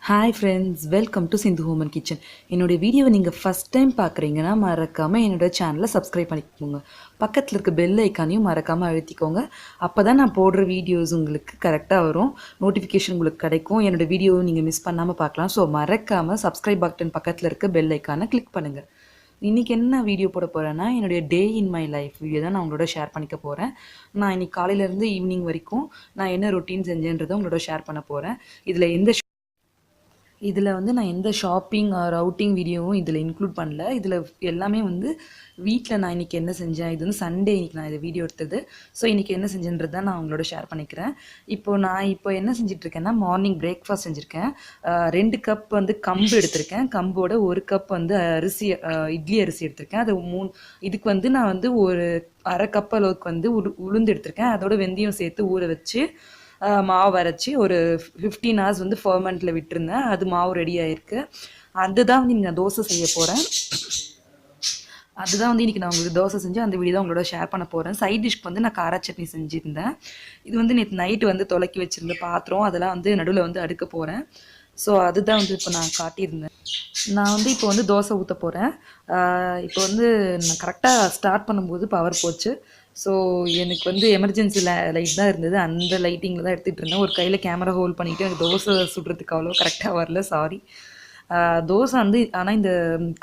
Hi friends, welcome to Sindhu home and kitchen. என்னுடைய வீடியோவை நீங்கள் ஃபஸ்ட் டைம் பார்க்குறீங்கன்னா மறக்காமல் என்னோடய சேனலை சப்ஸ்கிரைப் பண்ணிக்கோங்க. பக்கத்தில் இருக்க பெல் ஐக்கானையும் மறக்காமல் அழுத்திக்கோங்க. அப்போ தான் நான் போடுற வீடியோஸ் உங்களுக்கு கரெக்டாக வரும், நோட்டிஃபிகேஷன் உங்களுக்கு கிடைக்கும். என்னோடய வீடியோவை நீங்கள் மிஸ் பண்ணாமல் பார்க்கலாம். ஸோ மறக்காமல் சப்ஸ்கிரைப் பட்டன் பக்கத்தில் இருக்க பெல் ஐக்கானை கிளிக் பண்ணுங்கள். இன்றைக்கி என்ன வீடியோ போட போகிறேன்னா, என்னுடைய டே இன் மை லைஃப் வீடியோ தான் நான் உங்களோட ஷேர் பண்ணிக்க போகிறேன். நான் இன்றைக்கி காலையிலேருந்து ஈவினிங் வரைக்கும் நான் என்ன ரொட்டீன் செஞ்சேன்றதை உங்களோட ஷேர் பண்ண போகிறேன். இதில் நான் எந்த ஷாப்பிங் ஆர் அவுட்டிங் வீடியோவும் இதில் இன்க்ளூட் பண்ணல. இதில் எல்லாமே வீட்டில் நான் இன்றைக்கி என்ன செஞ்சேன், இது சண்டே இன்றைக்கி நான் இதை வீடியோ எடுத்தது. ஸோ இன்றைக்கி என்ன செஞ்சேன்றது தான் நான் உங்களோட ஷேர் பண்ணிக்கிறேன். இப்போ என்ன செஞ்சிட்ருக்கேன்னா, மார்னிங் பிரேக்ஃபாஸ்ட் செஞ்சுருக்கேன். 2 கப் கம்பு எடுத்திருக்கேன். கம்போட 1 கப் அரிசி, இட்லி அரிசி எடுத்திருக்கேன். அது இதுக்கு நான் ஒரு அரை கப் அளவுக்கு உளுந்து எடுத்திருக்கேன். அதோட வெந்தயம் சேர்த்து ஊற வச்சு மாவு அரைச்சி ஒரு 15 ஹவர்ஸ் ஃபர்மெண்ட்டில் விட்டுருந்தேன். அது மாவு ரெடி ஆகிருக்கு. அதுதான் நான் தோசை செய்ய போகிறேன். அதுதான் இன்றைக்கி நான் உங்களுக்கு தோசை செஞ்சு அந்த வீடியோ தான் உங்களோட ஷேர் பண்ண போகிறேன். சைட் டிஷ்க்கு நான் கார சட்னி செஞ்சுருந்தேன். இது நேற்று நைட்டு தொலைக்கி வச்சுருந்த பாத்திரம், அதெல்லாம் நடுவில் அடுக்க போகிறேன். ஸோ அதுதான் இப்போ நான் காட்டியிருந்தேன். நான் இப்போ தோசை ஊற்ற போகிறேன். இப்போ நான் கரெக்டாக ஸ்டார்ட் பண்ணும்போது பவர் போச்சு. ஸோ எனக்கு எமர்ஜென்சி லைட் தான் இருந்தது. அந்த லைட்டிங்கில் தான் எடுத்துகிட்டு இருந்தேன். ஒரு கையில் கேமரா ஹோல்ட் பண்ணிவிட்டு எனக்கு தோசை சுடுறதுக்கு அவ்வளோ கரெக்டாக வரல, சாரி. தோசை ஆனால் இந்த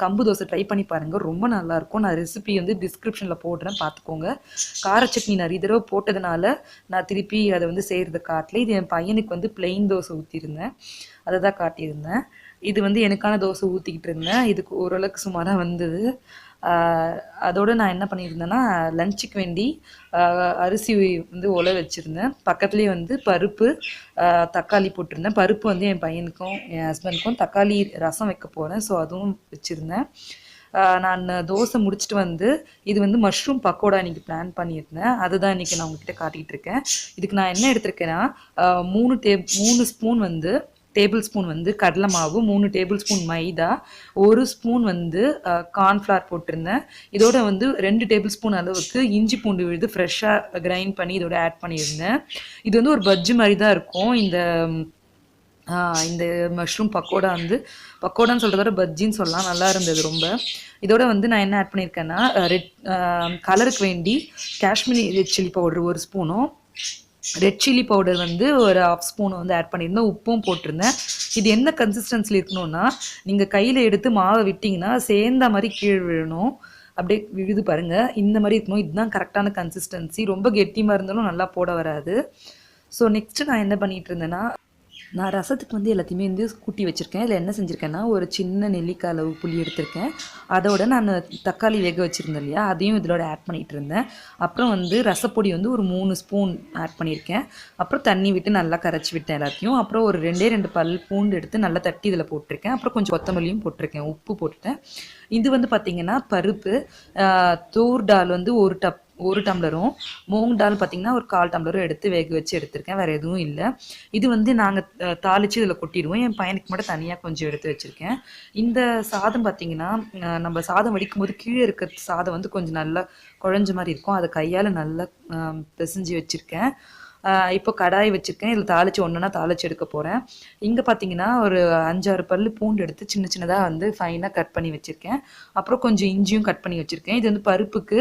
கம்பு தோசை ட்ரை பண்ணி பாருங்கள், ரொம்ப நல்லாயிருக்கும். நான் ரெசிபி டிஸ்கிரிப்ஷனில் போடுறேன், பார்த்துக்கோங்க. கார சட்னி நிறைய தடவை போட்டதுனால நான் திருப்பி அதை செய்கிறத காட்டல. இது என் பையனுக்கு பிளெயின் தோசை ஊற்றிருந்தேன், அதை தான் காட்டியிருந்தேன். இது எனக்கான தோசை ஊற்றிக்கிட்டு இருந்தேன். இதுக்கு ஓரளவுக்கு சுமாராக வந்தது. அதோடு நான் என்ன பண்ணியிருந்தேன்னா, லஞ்சுக்கு வேண்டி அரிசி உல வச்சுருந்தேன். பக்கத்துலேயே பருப்பு, தக்காளி போட்டிருந்தேன். பருப்பு என் பையனுக்கும் என் ஹஸ்பண்டுக்கும் தக்காளி ரசம் வைக்க போகிறேன். ஸோ அதுவும் வச்சுருந்தேன். நான் தோசை முடிச்சுட்டு இது மஷ்ரூம் பக்கோடா இன்றைக்கி பிளான் பண்ணியிருந்தேன். அதுதான் இன்றைக்கி நான் உங்ககிட்ட காட்டிகிட்டு இருக்கேன். இதுக்கு நான் என்ன எடுத்திருக்கேன்னா, 3 ஸ்பூன் டேபிள் ஸ்பூன் கடலை மாவு, 3 டேபிள் ஸ்பூன் மைதா, 1 ஸ்பூன் கார்ன்ஃப்ளவர் போட்டிருந்தேன். இதோட 2 டேபிள் ஸ்பூன் அளவுக்கு இஞ்சி பூண்டு விழுது ஃப்ரெஷ்ஷாக கிரைண்ட் பண்ணி இதோட ஆட் பண்ணியிருந்தேன். இது ஒரு பஜ்ஜி மாதிரி தான் இருக்கும். இந்த மஷ்ரூம் பக்கோடா பக்கோடான்னு சொல்கிறத விட பஜ்ஜின்னு சொல்லலாம். நல்லா இருந்தது ரொம்ப. இதோட நான் என்ன ஆட் பண்ணியிருக்கேன்னா, கலருக்கு வேண்டி காஷ்மீரி ரெட் சில்லி பவுடர் 1 ஸ்பூனும், ரெட் சில்லி பவுடர் ஒரு 1/2 ஸ்பூன் ஆட் பண்ணியிருந்தேன். உப்பும் போட்டிருந்தேன். இது என்ன கன்சிஸ்டன்சியில் இருக்கணும்னா, நீங்கள் கையில் எடுத்து மாவை விட்டிங்கன்னா சேர்ந்த மாதிரி கீழே விழணும். அப்படியே விழுது பாருங்கள், இந்த மாதிரி இருக்கணும். இதுதான் கரெக்டான கன்சிஸ்டன்சி. ரொம்ப கெட்டிமாக இருந்தாலும் நல்லா போட வராது. ஸோ நெக்ஸ்ட்டு நான் என்ன பண்ணிகிட்டு இருந்தேன்னா, நான் ரசத்துக்கு எல்லாத்தையுமே கூட்டி வச்சுருக்கேன். இதில் என்ன செஞ்சுருக்கேன்னா, ஒரு சின்ன நெல்லிக்காய் அளவு புளி எடுத்திருக்கேன். அதோட நான் தக்காளி வேக வச்சுருந்தேன் இல்லையா, அதையும் இதோட ஆட் பண்ணிகிட்டு இருந்தேன். அப்புறம் ரசப்பொடி ஒரு 3 ஸ்பூன் ஆட் பண்ணியிருக்கேன். அப்புறம் தண்ணி விட்டு நல்லா கரைச்சி விட்டேன் எல்லாத்தையும். அப்புறம் ஒரு 2 பல் பூண்டு எடுத்து நல்லா தட்டி இதில் போட்டிருக்கேன். அப்புறம் கொஞ்சம் கொத்தமல்லியும் போட்டிருக்கேன், உப்பு போட்டுட்டேன். இது பார்த்திங்கன்னா பருப்பு, தூர் டால் 1 டம்ளரும், மூங் டால் பார்த்திங்கன்னா ஒரு 1/4 டம்ளரும் எடுத்து வேக வச்சு எடுத்திருக்கேன். வேறு எதுவும் இல்லை. இது நாங்கள் தாளித்து இதில் கொட்டிடுவோம். என் பையனுக்கு மட்டும் தனியாக கொஞ்சம் எடுத்து வச்சுருக்கேன். இந்த சாதம் பார்த்திங்கன்னா, நம்ம சாதம் வடிக்கும் போது கீழே இருக்க சாதம் கொஞ்சம் நல்லா குழஞ்ச மாதிரி இருக்கும். அதை கையால் நல்லா பிசைஞ்சு வச்சுருக்கேன். இப்போ கடாய் வச்சுருக்கேன். இதில் தாளித்து ஒன்றுனா தாளித்து எடுக்க போகிறேன். இங்கே பார்த்தீங்கன்னா ஒரு 5-6 பல் பூண்டு எடுத்து சின்ன சின்னதாக ஃபைனாக கட் பண்ணி வச்சுருக்கேன். அப்புறம் கொஞ்சம் இஞ்சியும் கட் பண்ணி வச்சுருக்கேன். இது பருப்புக்கு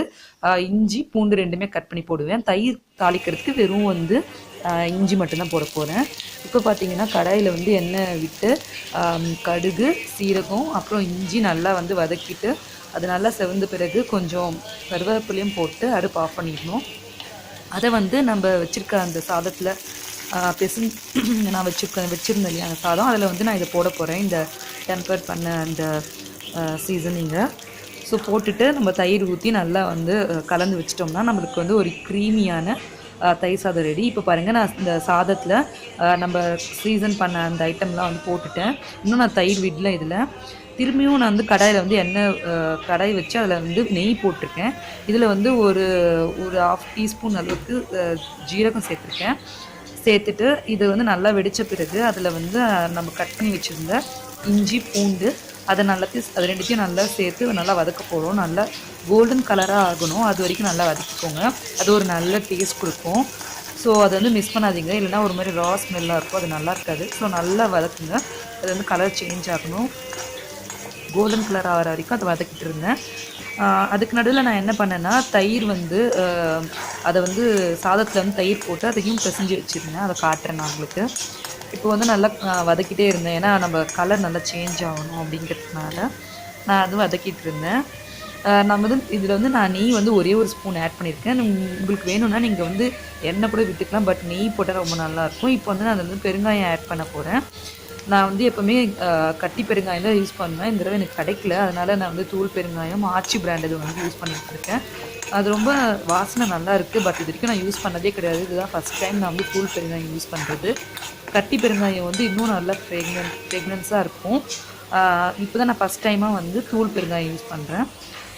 இஞ்சி பூண்டு 2மே கட் பண்ணி போடுவேன். தயிர் தாளிக்கிறதுக்கு வெறும் இஞ்சி மட்டும்தான் போட போகிறேன். இப்போ பார்த்தீங்கன்னா கடாயில் எண்ணெய் விட்டு கடுகு, சீரகம், அப்புறம் இஞ்சி நல்லா வதக்கிட்டு அது நல்லா செவந்த பிறகு கொஞ்சம் கருவேப்பிலையும் போட்டு அடுப்பு ஆஃப் பண்ணிடணும். அதை நம்ம வச்சுருக்க அந்த சாதத்தில் நான் வச்சுருந்தேன் இல்லையா அந்த சாதம், அதில் நான் இதை போட போகிறேன். இந்த டெம்பர் பண்ண அந்த சீசனிங்கை ஸோ போட்டுட்டு நம்ம தயிர் ஊற்றி நல்லா கலந்து வச்சிட்டோம்னா நம்மளுக்கு ஒரு க்ரீமியான தயிர் சாதம் ரெடி. இப்போ பாருங்கள், நான் இந்த சாதத்தில் நம்ம சீசன் பண்ண அந்த ஐட்டம்லாம் போட்டுட்டேன். இன்னும் நான் தயிர் விடல. இதில் திரும்பியும் நான் கடாயில் எண்ணெய் கடாய் வச்சு அதில் நெய் போட்டிருக்கேன். இதில் ஒரு 1/2 டீஸ்பூன் அளவுக்கு ஜீரகம் சேர்த்துருக்கேன். சேர்த்துட்டு இது நல்லா வெடித்த பிறகு அதில் நம்ம கட் பண்ணி வச்சுருந்த இஞ்சி பூண்டு அதை அது 2த்தையும் நல்லா சேர்த்து நல்லா வதக்க போகிறோம். நல்லா கோல்டன் கலராக ஆகணும், அது வரைக்கும் நல்லா வதக்கிக்கோங்க. அது ஒரு நல்ல டேஸ்ட் கொடுக்கும். ஸோ அது வந்து மிஸ் பண்ணாதீங்க, இல்லைனா ஒரு மாதிரி ரா ஸ்மெல்லாக இருக்கும், அது நல்லா இருக்காது. ஸோ நல்லா வதக்குங்க. அது வந்து கலர் சேஞ்ச் ஆகணும், கோல்டன் கலர் ஆகிற வரைக்கும் அதை வதக்கிட்டு இருந்தேன். அதுக்கு நடுவில் நான் என்ன பண்ணேன்னா, தயிர் வந்து அதை வந்து சாதத்தில் வந்து தயிர் போட்டு அதையும் பிசைஞ்சு வச்சுருந்தேன். அதை காட்டுறேன் நான் உங்களுக்கு. இப்போ வந்து நல்லா வதக்கிட்டே இருந்தேன், ஏன்னா நம்ம கலர் நல்லா சேஞ்ச் ஆகணும் அப்படிங்கிறதுனால நான் அதுவும் வதக்கிட்டு இருந்தேன். நம்ம வந்து இதில் வந்து நான் நெய் வந்து ஒரே ஒரு ஸ்பூன் ஆட் பண்ணியிருக்கேன். உங்களுக்கு வேணும்னா நீங்கள் வந்து எண்ணெய் கூட விட்டுக்கலாம், பட் நெய் போட்டால் ரொம்ப நல்லாயிருக்கும். இப்போ வந்து நான் அதில் வந்து பெருங்காயம் ஆட் பண்ண போகிறேன். நான் வந்து எப்போவுமே கட்டி பெருங்காயம் தான் யூஸ் பண்ணுவேன். இந்த தடவை எனக்கு கிடைக்கல, அதனால் நான் வந்து தூள் பெருங்காயம் ஆச்சி பிராண்டது வந்து யூஸ் பண்ணிகிட்டு இருக்கேன். அது ரொம்ப வாசனை நல்லா இருக்குது, பட் இது வரைக்கும் நான் யூஸ் பண்ணதே கிடையாது. இதுதான் ஃபஸ்ட் டைம் நான் வந்து தூள் பெருங்காயம் யூஸ் பண்ணுறது. கட்டி பெருங்காயம் வந்து இன்னும் நல்லா ஃப்ரெக்னன்ஸாக இருக்கும். இப்போ தான் நான் ஃபஸ்ட் டைமாக வந்து தூள் பெருங்காயம் யூஸ் பண்ணுறேன்,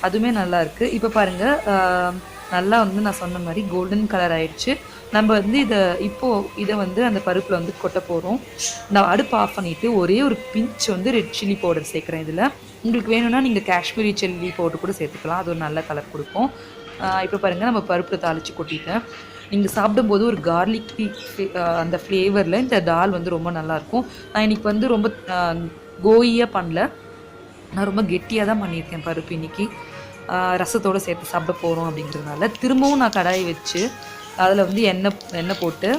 அதுவுமே நல்லாயிருக்கு. இப்போ பாருங்கள், நல்லா வந்து நான் சொன்ன மாதிரி கோல்டன் கலர் ஆகிடுச்சு. நம்ம வந்து இதை வந்து அந்த பருப்பில் வந்து கொட்ட போகிறோம். நான் அடுப்பு ஆஃப் பண்ணிவிட்டு ஒரே ஒரு பிஞ்ச் வந்து ரெட் சில்லி பவுடர் சேர்க்குறேன். இதில் உங்களுக்கு வேணும்னா நீங்கள் காஷ்மீரி சில்லி பவுடர் கூட சேர்த்துக்கலாம், அது ஒரு நல்ல கலர் கொடுக்கும். இப்போ பாருங்கள், நம்ம பருப்பில் தாளித்து கொட்டிட்டேன். நீங்கள் சாப்பிடும்போது ஒரு கார்லிக் அந்த ஃப்ளேவரில் இந்த தால் வந்து ரொம்ப நல்லாயிருக்கும். நான் இன்றைக்கி வந்து ரொம்ப கோயியாக பண்ணல, நான் ரொம்ப கெட்டியாக தான் பண்ணியிருக்கேன் பருப்பு இன்றைக்கி. ரசத்தோடு சேர்த்து சாப்பிட போகிறோம் அப்படிங்கிறதுனால திரும்பவும் நான் கடாயை வச்சு அதில் வந்து எண்ணெய் போட்டு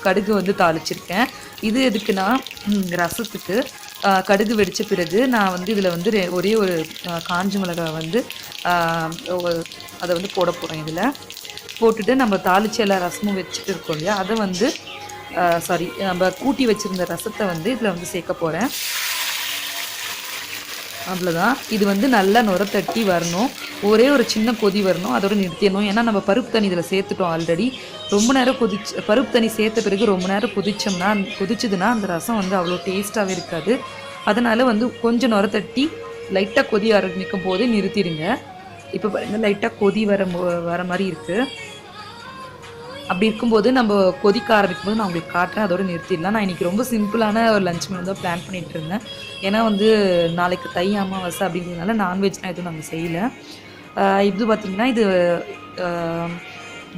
கடுகு வந்து தாளிச்சிருக்கேன். இது எதுக்குன்னா, ரசத்துக்கு கடுகு வெடித்த பிறகு நான் வந்து இதில் வந்து ஒரே ஒரு காஞ்ச மிளகாய் வந்து அதை வந்து போட போகிறேன். இதில் போட்டுட்டு நம்ம தாளித்து எல்லா ரசமும் வச்சுட்டு இருக்கோம் இல்லையா, அதை வந்து நம்ம கூட்டி வச்சுருந்த ரசத்தை வந்து இதில் வந்து சேர்க்க போகிறேன். அவ்வளோதான். இது வந்து நல்லா நுர தட்டி வரணும், ஒரே ஒரு சின்ன கொதி வரணும், அதோட நிறுத்திடணும். ஏன்னா நம்ம பருப்பு தண்ணி இதில் சேர்த்துட்டோம் ஆல்ரெடி. ரொம்ப நேரம் பருப்பு தண்ணி சேர்த்த பிறகு ரொம்ப நேரம் கொதிச்சதுன்னா அந்த ரசம் வந்து அவ்வளோ டேஸ்ட்டாகவே இருக்காது. அதனால் வந்து கொஞ்சம் நுர தட்டி லைட்டாக கொதி ஆரம்பிக்கும் போது நிறுத்திடுங்க. இப்போ பாருங்கள், லைட்டாக கொதி வர மாதிரி இருக்குது. அப்படி இருக்கும்போது நம்ம கொதிக்க ஆரம்பிக்கும் போது நான் உங்களுக்கு காட்டுறேன், அதோட நிறுத்திடலாம். நான் இன்றைக்கி ரொம்ப சிம்பிளான ஒரு லஞ்ச் மெனு தான் பிளான் பண்ணிகிட்டு இருந்தேன். ஏன்னா வந்து நாளைக்கு தை அமாவாசை அப்படிங்கிறதுனால நான்வெஜ்னால் எதுவும் நாங்கள் செய்யலை. இது பார்த்திங்கன்னா, இது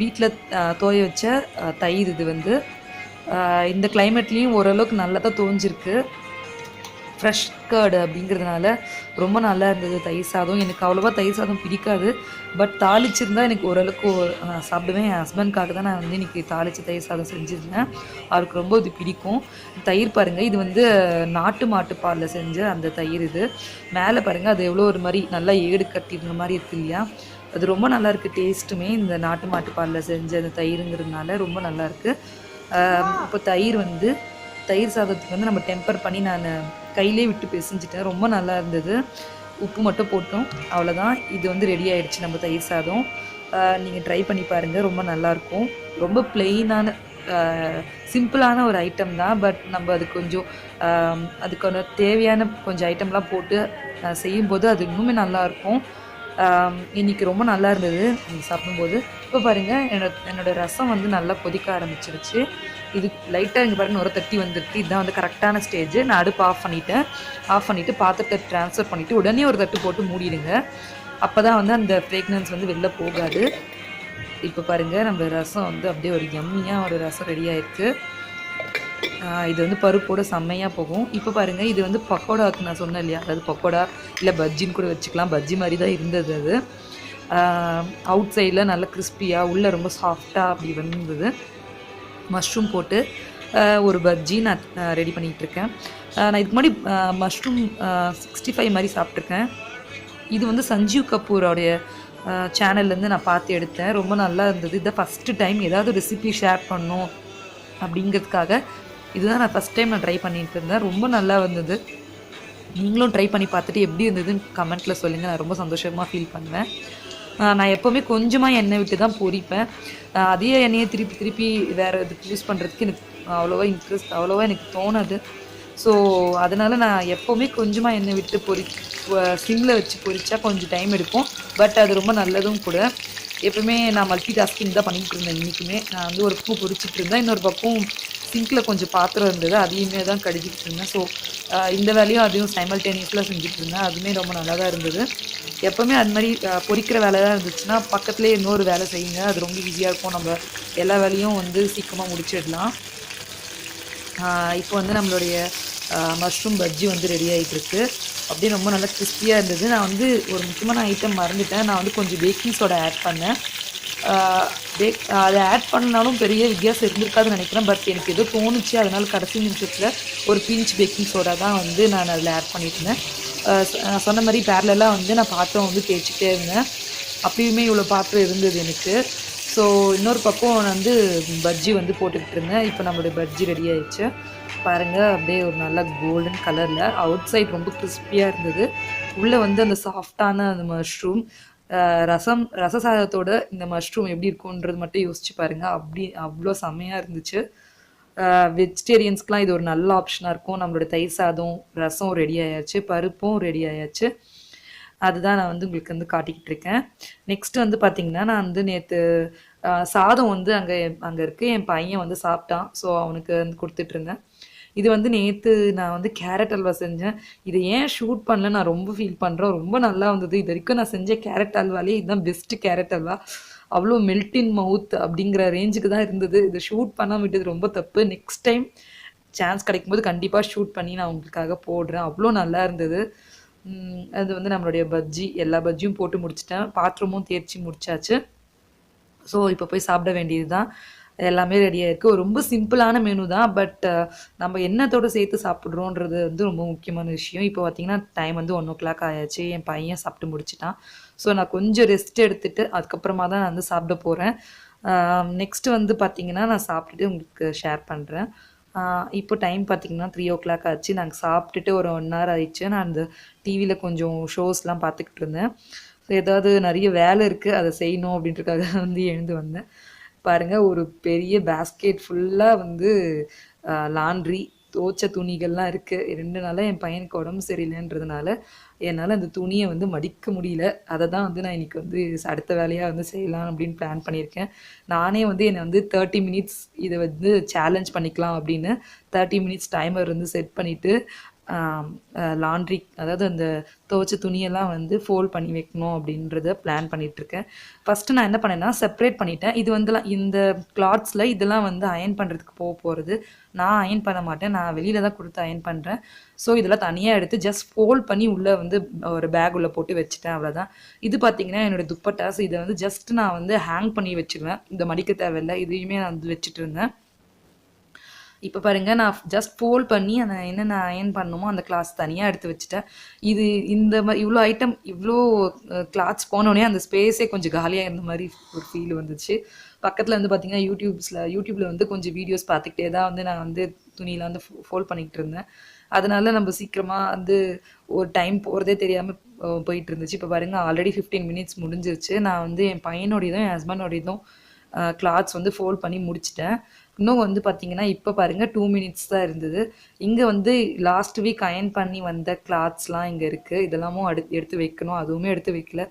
வீட்டில் தோய வச்ச தயிர். இது வந்து இந்த கிளைமேட்லேயும் ஓரளவுக்கு நல்லா தான் தோஞ்சிருக்கு. ஃப்ரெஷ் கர்டு அப்படிங்கிறதுனால ரொம்ப நல்லா இருந்தது தயிர் சாதம். எனக்கு அவ்வளோவா தயிர் சாதம் பிடிக்காது, பட் தாளிச்சிருந்தால் எனக்கு ஓரளவுக்கு சாப்பிடுவேன். என் ஹஸ்பண்ட்காக தான் நான் வந்து இன்றைக்கி தாளித்து தயிர் சாதம் செஞ்சுருந்தேன், அவருக்கு ரொம்ப இது பிடிக்கும். தயிர் பாருங்கள், இது வந்து நாட்டு மாட்டு பாலில் செஞ்ச அந்த தயிர். இது மேலே பாருங்கள், அது எவ்வளோ ஒரு மாதிரி நல்லா ஏடு கட்டிருந்த மாதிரி இருக்குது இல்லையா, அது ரொம்ப நல்லாயிருக்கு. டேஸ்ட்டுமே இந்த நாட்டு மாட்டு பாலில் செஞ்ச அந்த தயிருங்கிறதுனால ரொம்ப நல்லாயிருக்கு. இப்போ தயிர் சாதத்துக்கு வந்து நம்ம டெம்பர் பண்ணி நான் கையிலே விட்டு பிசைஞ்சிட்டேன், ரொம்ப நல்லா இருந்தது. உப்பு மட்டும் போட்டோம், அவ்வளோதான். இது வந்து ரெடி ஆகிடுச்சு நம்ம தயிர் சாதம். நீங்கள் ட்ரை பண்ணி பாருங்கள், ரொம்ப நல்லாயிருக்கும். ரொம்ப பிளெயினான சிம்பிளான ஒரு ஐட்டம் தான், பட் நம்ம அது கொஞ்சம் அதுக்கான தேவையான கொஞ்சம் ஐட்டம்லாம் போட்டு செய்யும்போது அது இன்னுமே நல்லாயிருக்கும். இன்றைக்கி ரொம்ப நல்லா இருந்தது சாப்பிடும்போது. இப்போ பாருங்கள், என்னோடய ரசம் வந்து நல்லா கொதிக்க ஆரம்பிச்சிருச்சு. இது லைட்டாக இங்கே பாருங்கள் நுர தட்டி வந்துருக்கு. இதுதான் வந்து கரெக்டான ஸ்டேஜ். நான் அடுப்பு ஆஃப் பண்ணிவிட்டு பாத்திரத்தை ட்ரான்ஸ்ஃபர் பண்ணிவிட்டு உடனே ஒரு தட்டு போட்டு மூடிடுங்க. அப்போ தான் வந்து அந்த ஃப்ரேக்னன்ஸ் வந்து வெளில போகாது. இப்போ பாருங்கள், நம்ம ரசம் வந்து அப்படியே ஒரு யம்மியாக ஒரு ரசம் ரெடி ஆகிருக்கு. இது வந்து பருப்போடு செம்மையாக போகும். இப்போ பாருங்கள், இது வந்து பக்கோடாவுக்கு நான் சொன்னேன் இல்லையா, அதாவது பக்கோடா இல்லை பஜ்ஜின்னு கூட வச்சுக்கலாம். பஜ்ஜி மாதிரி தான் இருந்தது. அது அவுட் சைடில் நல்லா கிறிஸ்பியாக, உள்ளே ரொம்ப சாஃப்டாக அப்படி வந்தது. மஷ்ரூம் போட்டு ஒரு பஜ்ஜி நான் ரெடி பண்ணிகிட்ருக்கேன். நான் இதுக்கு முன்னாடி மஷ்ரூம் 65 மாதிரி சாப்பிட்ருக்கேன். இது வந்து சஞ்சீவ் கபூரோடைய சேனல்லேருந்து நான் பார்த்து எடுத்தேன், ரொம்ப நல்லா இருந்தது. இதை ஃபஸ்ட்டு டைம் ஏதாவது ரெசிபி ஷேர் பண்ணணும் அப்படிங்கிறதுக்காக இதுதான் நான் ஃபஸ்ட் டைம் ட்ரை பண்ணிட்டு இருந்தேன். ரொம்ப நல்லா வந்தது. நீங்களும் ட்ரை பண்ணி பார்த்துட்டு எப்படி இருந்ததுன்னு கமெண்ட்டில் சொல்லுங்கள், நான் ரொம்ப சந்தோஷமாக ஃபீல் பண்ணுவேன். நான் எப்போவுமே கொஞ்சமாக எண்ணெய் விட்டு தான் பொரிப்பேன். அதே எண்ணெயை திருப்பி வேறு இதுக்கு யூஸ் பண்ணுறதுக்கு எனக்கு அவ்வளோவா எனக்கு தோணாது. ஸோ அதனால் நான் எப்போவுமே கொஞ்சமாக எண்ணெய் விட்டு சிம்மில் வச்சு பொரிச்சா கொஞ்சம் டைம் எடுக்கும், பட் அது ரொம்ப நல்லதும் கூட. எப்போவுமே நான் மல்டி டாஸ்கிங் தான் பண்ணிகிட்டு இருந்தேன். இன்றைக்குமே நான் வந்து ஒரு பக்கம் பொரிச்சிட்டு இருந்தேன், இன்னொரு பக்கம் சிங்கில் கொஞ்சம் பாத்திரம் இருந்தது, அதையுமே தான் கழுவிக்கிட்டு இருந்தேன். ஸோ இந்த வேலையும் அதையும் சைமல்டேனியஸில் செஞ்சுட்டு இருந்தேன். அதுவுமே ரொம்ப நல்லா தான் இருந்தது. எப்போவுமே அது மாதிரி பொரிக்கிற வேலை தான் இருந்துச்சுன்னா பக்கத்துலேயே இன்னொரு வேலை செய்யுங்க, அது ரொம்ப ஈஸியாக இருக்கும். நம்ம எல்லா வேலையும் வந்து சீக்கிரமாக முடிச்சிடலாம். இப்போ வந்து நம்மளுடைய மஷ்ரூம் பஜ்ஜி வந்து ரெடி ஆகிட்டுருக்கு. அப்படியே ரொம்ப நல்லா கிறிஸ்பியாக இருந்தது. நான் வந்து ஒரு முக்கியமான ஐட்டம் மறந்துட்டேன். நான் வந்து கொஞ்சம் பேக்கிங் சோடா ஆட் பண்ணேன். அதை ஆட் பண்ணாலும் பெரிய வித்தியாசம் இருந்திருக்காதுன்னு நினைக்கிறேன். பட் எனக்கு ஏதோ தோணுச்சு, அதனால் கடைசி நிமிஷத்தில் ஒரு பிஞ்ச் பேக்கிங் சோடா தான் வந்து நான் அதில் ஆட் பண்ணியிருந்தேன். நான் சொன்ன மாதிரி பேரலாக வந்து நான் பாத்திரம் வந்து தேய்ச்சிக்கிட்டே இருந்தேன். அப்பயுமே இவ்வளோ பாத்திரம் இருந்தது எனக்கு. ஸோ இன்னொரு பக்கம் நான் வந்து பஜ்ஜி வந்து போட்டுக்கிட்டு இருந்தேன். இப்போ நம்மளுடைய பஜ்ஜி ரெடி ஆயிடுச்சு பாருங்கள். அப்படியே ஒரு நல்ல கோல்டன் கலரில், அவுட் சைட் ரொம்ப கிறிஸ்பியாக இருந்தது, உள்ளே வந்து அந்த சாஃப்டான அந்த மஷ்ரூம். ரச சாதத்தோட இந்த மஷ்ரூம் எப்படி இருக்குன்றது மட்டும் யோசிச்சு பாருங்கள். அவ்வளோ செம்மையாக இருந்துச்சு. வெஜிடேரியன்ஸ்க்கெலாம் இது ஒரு நல்ல ஆப்ஷனாக இருக்கும். நம்மளோட தயிர் சாதம், ரசம் ரெடி ஆயாச்சு, பருப்பும் ரெடி ஆயாச்சு. அதுதான் நான் வந்து உங்களுக்கு வந்து காட்டிக்கிட்டு இருக்கேன். நெக்ஸ்ட்டு வந்து பார்த்திங்கன்னா, நான் வந்து நேற்று சாதம் வந்து அங்கே இருக்குது, என் பையன் வந்து சாப்பிட்டான். ஸோ அவனுக்கு வந்து கொடுத்துட்ருந்தேன். இது வந்து நேற்று நான் வந்து கேரட் அல்வா செஞ்சேன். இதை ஏன் ஷூட் பண்ணல நான் ரொம்ப ஃபீல் பண்ணுறேன். ரொம்ப நல்லா வந்தது. இது வரைக்கும் நான் செஞ்ச கேரட் அல்வாலே இதுதான் பெஸ்ட்டு கேரட் அல்வா. அவ்வளோ மெல்ட் இன் மவுத் அப்படிங்கிற ரேஞ்சுக்கு தான் இருந்தது. இதை ஷூட் பண்ணாமல் விட்டது ரொம்ப தப்பு. நெக்ஸ்ட் டைம் சான்ஸ் கிடைக்கும்போது கண்டிப்பாக ஷூட் பண்ணி நான் உங்களுக்காக போடுறேன். அவ்வளோ நல்லா இருந்தது. அது வந்து நம்மளுடைய பஜ்ஜி, எல்லா பஜ்ஜியும் போட்டு முடிச்சிட்டேன். பாத்திரமும் தேய்ச்சி முடிச்சாச்சு. ஸோ இப்போ போய் சாப்பிட வேண்டியது தான். எல்லாமே ரெடியாக இருக்குது. ரொம்ப சிம்பிளான மெனு தான். பட் நம்ம எண்ணத்தோடு சேர்த்து சாப்பிட்றோன்றது வந்து ரொம்ப முக்கியமான விஷயம். இப்போ பார்த்திங்கன்னா டைம் வந்து 1 o'clock ஆயாச்சு. என் பையன் சாப்பிட்டு முடிச்சிட்டான். ஸோ நான் கொஞ்சம் ரெஸ்ட் எடுத்துகிட்டு அதுக்கப்புறமா தான் நான் வந்து சாப்பிட போகிறேன். நெக்ஸ்ட்டு வந்து பார்த்திங்கன்னா நான் சாப்பிட்டுட்டு உங்களுக்கு ஷேர் பண்ணுறேன். இப்போ டைம் பார்த்திங்கன்னா 3 o'clock ஆச்சு. நாங்கள் சாப்பிட்டுட்டு ஒரு 1 hour ஆயிடுச்சு. நான் அந்த டிவியில் கொஞ்சம் ஷோஸ்லாம் பார்த்துக்கிட்டு இருந்தேன். ஸோ ஏதாவது நிறைய வேலை இருக்குது, அதை செய்யணும் அப்படின்றதுக்காக வந்து எழுந்து வந்தேன். பாருங்கள், ஒரு பெரிய பேஸ்கெட் ஃபுல்லாக வந்து லாண்ட்ரி துவைச்ச துணிகள்லாம் இருக்குது. 2 நாளாக என் பையனுக்கு உடம்பு சரியில்லைன்றதுனால என்னால் அந்த துணியை வந்து மடிக்க முடியல. அதை தான் வந்து நான் இன்றைக்கி வந்து அடுத்த வேலையாக வந்து செய்யலாம் அப்படின்னு பிளான் பண்ணியிருக்கேன். நானே வந்து என்னை வந்து 30 minutes இதை வந்து சேலஞ்ச் பண்ணிக்கலாம் அப்படின்னு 30 minutes டைமர் வந்து செட் பண்ணிவிட்டு லாண்ட்ரி, அதாவது அந்த துவைச்ச துணியெல்லாம் வந்து ஃபோல்ட் பண்ணி வைக்கணும் அப்படின்றத பிளான் பண்ணிகிட்ருக்கேன். ஃபஸ்ட்டு நான் என்ன பண்ணேன்னா செப்பரேட் பண்ணிட்டேன். இது வந்துலாம் இந்த கிளாத்ஸில் இதெல்லாம் வந்து அயன் பண்ணுறதுக்கு போகிறது. நான் அயன் பண்ண மாட்டேன், நான் வெளியில் தான் கொடுத்து அயன் பண்ணுறேன். ஸோ இதெல்லாம் தனியாக எடுத்து ஜஸ்ட் ஃபோல்ட் பண்ணி உள்ளே வந்து ஒரு பேக் உள்ளே போட்டு வச்சுட்டேன், அவ்வளோதான். இது பார்த்திங்கன்னா என்னோடய துப்பட்டாஸ். இதை வந்து ஜஸ்ட் நான் வந்து ஹேங் பண்ணி வச்சுருவேன், இந்த மடிக்க தேவையில்லை. இதையுமே நான் வந்து வச்சுட்டு இருந்தேன். இப்போ பாருங்கள், நான் ஜஸ்ட் ஃபோல்ட் பண்ணி அந்த என்னென்ன அயன் பண்ணணுமோ அந்த கிளாத்ஸ் தனியாக எடுத்து வச்சுட்டேன். இந்த மாதிரி இவ்வளோ ஐட்டம், இவ்வளோ கிளாத்ஸ் போனோடனே அந்த ஸ்பேஸே கொஞ்சம் காலியாக இருந்த மாதிரி ஒரு ஃபீல் வந்துச்சு. பக்கத்தில் வந்து பார்த்திங்கன்னா யூடியூப்பில் வந்து கொஞ்சம் வீடியோஸ் பார்த்துக்கிட்டே தான் வந்து நான் வந்து துணியில் வந்து ஃபோல்ட் பண்ணிக்கிட்டு இருந்தேன். அதனால் நம்ம சீக்கிரமாக வந்து ஒரு டைம் போகிறதே தெரியாமல் போயிட்டு இருந்துச்சு. இப்போ பாருங்கள், ஆல்ரெடி 15 minutes முடிஞ்சிருச்சு. நான் வந்து என் பையனோடையதும் என் ஹஸ்பண்டோடையதும் கிளாத்ஸ் வந்து ஃபோல்ட் பண்ணி முடிச்சிட்டேன். இன்னும் வந்து பார்த்திங்கன்னா இப்போ பாருங்கள் 2 minutes தான் இருந்தது. இங்கே வந்து லாஸ்ட் வீக் அயன் பண்ணி வந்த கிளாத்ஸ்லாம் இங்கே இருக்குது. இதெல்லாமும் எடுத்து வைக்கணும். அதுவுமே எடுத்து வைக்கல.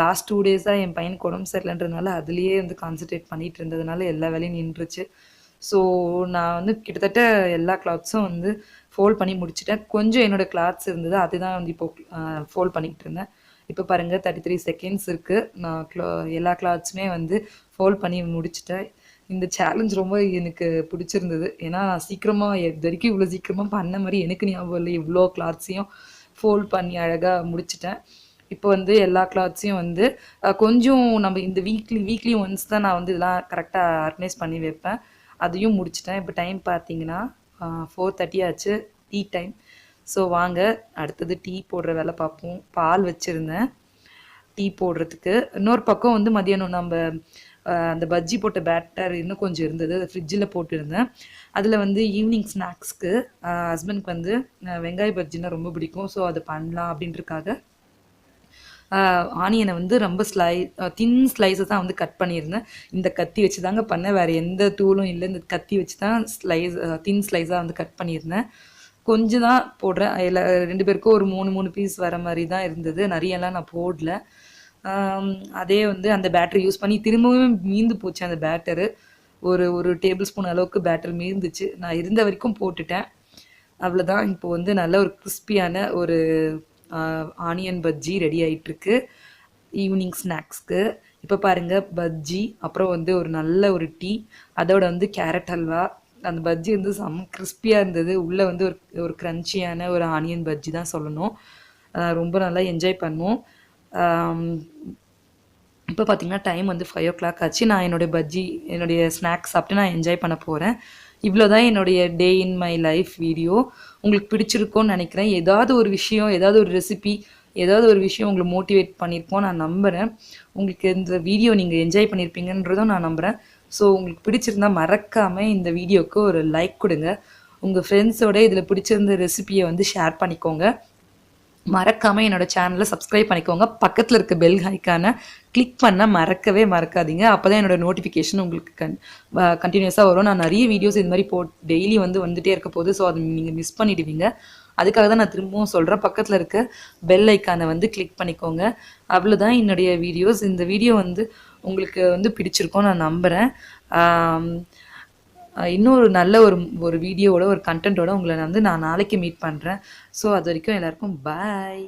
லாஸ்ட் 2 days என் பையனுக்கு உடம்பு சரியில்லைன்றதுனால அதுலேயே வந்து கான்சன்ட்ரேட் பண்ணிகிட்டு இருந்ததுனால எல்லா வேலையும் நின்றுச்சு. ஸோ நான் வந்து கிட்டத்தட்ட எல்லா கிளாத்ஸும் வந்து ஃபோல்ட் பண்ணி முடிச்சிட்டேன். கொஞ்சம் என்னோடய கிளாத்ஸ் இருந்தது, அதுதான் வந்து இப்போது ஃபோல்ட் பண்ணிக்கிட்டு இருந்தேன். இப்போ பாருங்கள் 33 seconds இருக்குது. நான் எல்லா கிளாத்ஸுமே வந்து ஃபோல்ட் பண்ணி முடிச்சிட்டேன். இந்த சேலஞ்ச் ரொம்ப எனக்கு பிடிச்சிருந்தது. ஏன்னா நான் சீக்கிரமாக இது வரைக்கும் இவ்வளோ சீக்கிரமாக பண்ண மாதிரி எனக்கு ஞாபகம் இல்லை. இவ்வளோ கிளாத்ஸையும் ஃபோல்ட் பண்ணி அழகாக முடிச்சிட்டேன். இப்போ வந்து எல்லா கிளாத்ஸையும் வந்து கொஞ்சம் நம்ம இந்த வீக்லி ஒன்ஸ் தான் நான் வந்து இதெல்லாம் கரெக்டாக ஆர்கனைஸ் பண்ணி வைப்பேன். அதையும் முடிச்சிட்டேன். இப்போ டைம் பார்த்தீங்கன்னா 4:30 ஆச்சு, டீ டைம். ஸோ வாங்க அடுத்தது டீ போடுற வேலை பார்ப்போம். பால் வச்சுருந்தேன் டீ போடுறதுக்கு. இன்னொரு பக்கம் வந்து மதியானம் நம்ம அந்த பஜ்ஜி போட்ட பேட்டர் இன்னும் கொஞ்சம் இருந்தது, அதை ஃப்ரிட்ஜில் போட்டுருந்தேன். அதில் வந்து ஈவினிங் ஸ்நாக்ஸ்க்கு ஹஸ்பண்ட்க்கு வந்து வெங்காய பஜ்ஜின்னா ரொம்ப பிடிக்கும். ஸோ அதை பண்ணலாம் அப்படின்றதுக்காக ஆனியனை வந்து ரொம்ப தின் ஸ்லைஸஸ் தான் வந்து கட் பண்ணியிருந்தேன். இந்த கத்தி வச்சு தாங்க பண்ணேன், வேறு எந்த டூலும் இல்லை. இந்த கத்தி வச்சு தான் தின் ஸ்லைஸாக வந்து கட் பண்ணியிருந்தேன். கொஞ்சம் தான் போடுறேன். 2 பேருக்கும் ஒரு 3 பீஸ் வர மாதிரி தான் இருந்தது. நிறையெல்லாம் நான் போடல. அதே வந்து அந்த பேட்டரி யூஸ் பண்ணி திரும்பவும் மீந்து போச்சு அந்த பேட்டரு. ஒரு டேபிள் ஸ்பூன் அளவுக்கு பேட்டர் மீந்துச்சு. நான் இருந்த வரைக்கும் போட்டுட்டேன். அவ்வளோதான். இப்போ வந்து நல்ல ஒரு கிறிஸ்பியான ஒரு ஆனியன் பஜ்ஜி ரெடி ஆகிட்டுருக்கு ஈவினிங் ஸ்நாக்ஸ்க்கு. இப்போ பாருங்கள், பஜ்ஜி, அப்புறம் வந்து ஒரு நல்ல ஒரு டீ, அதோட வந்து கேரட் ஹல்வா. அந்த பஜ்ஜி வந்து செம்ம கிறிஸ்பியாக இருந்தது. உள்ளே வந்து ஒரு ஒரு க்ரன்ச்சியான ஒரு ஆனியன் பஜ்ஜி தான் சொல்லணும். ரொம்ப நல்லா என்ஜாய் பண்ணோம். இப்போ பார்த்தீங்கன்னா டைம் வந்து 5 o'clock ஆச்சு. நான் என்னுடைய ஸ்நாக்ஸ் சாப்பிட்டு நான் என்ஜாய் பண்ண போகிறேன். இவ்வளோ தான் என்னுடைய டே இன் மை லைஃப் வீடியோ. உங்களுக்கு பிடிச்சிருக்கோன்னு நினைக்கிறேன். ஏதாவது ஒரு விஷயம், ஏதாவது ஒரு ரெசிபி, ஏதாவது ஒரு விஷயம் உங்களை மோட்டிவேட் பண்ணியிருக்கோம் நான் நம்புகிறேன். உங்களுக்கு இந்த வீடியோ நீங்கள் என்ஜாய் பண்ணியிருப்பீங்கன்றதும் நான் நம்புகிறேன். ஸோ உங்களுக்கு பிடிச்சிருந்தா மறக்காமல் இந்த வீடியோவுக்கு ஒரு லைக் கொடுங்க. உங்கள் ஃப்ரெண்ட்ஸோட இதில் பிடிச்சிருந்த ரெசிபியை வந்து ஷேர் பண்ணிக்கோங்க. மறக்காமல் என்னோடய சேனலை சப்ஸ்கிரைப் பண்ணிக்கோங்க. பக்கத்தில் இருக்க பெல் ஐக்கானை கிளிக் பண்ண மறக்காதீங்க. அப்போ தான் என்னோடய நோட்டிஃபிகேஷன் உங்களுக்கு கண்டினியூஸாக வரும். நான் நிறைய வீடியோஸ் இது மாதிரி டெய்லி வந்துகிட்டே இருக்க போது, ஸோ அதை நீங்கள் மிஸ் பண்ணிடுவீங்க. அதுக்காக தான் நான் திரும்பவும் சொல்கிறேன், பக்கத்தில் இருக்க பெல் ஐக்கானை வந்து கிளிக் பண்ணிக்கோங்க. அவ்வளோதான் என்னுடைய வீடியோஸ். இந்த வீடியோ வந்து உங்களுக்கு வந்து பிடிச்சிருக்கோம் நான் நம்புகிறேன். இன்னொரு நல்ல ஒரு வீடியோவோட, ஒரு கண்டென்ட்டோட உங்களை வந்து நான் நாளைக்கு மீட் பண்ணுறேன். ஸோ அது வரைக்கும் எல்லாருக்கும் பாய்.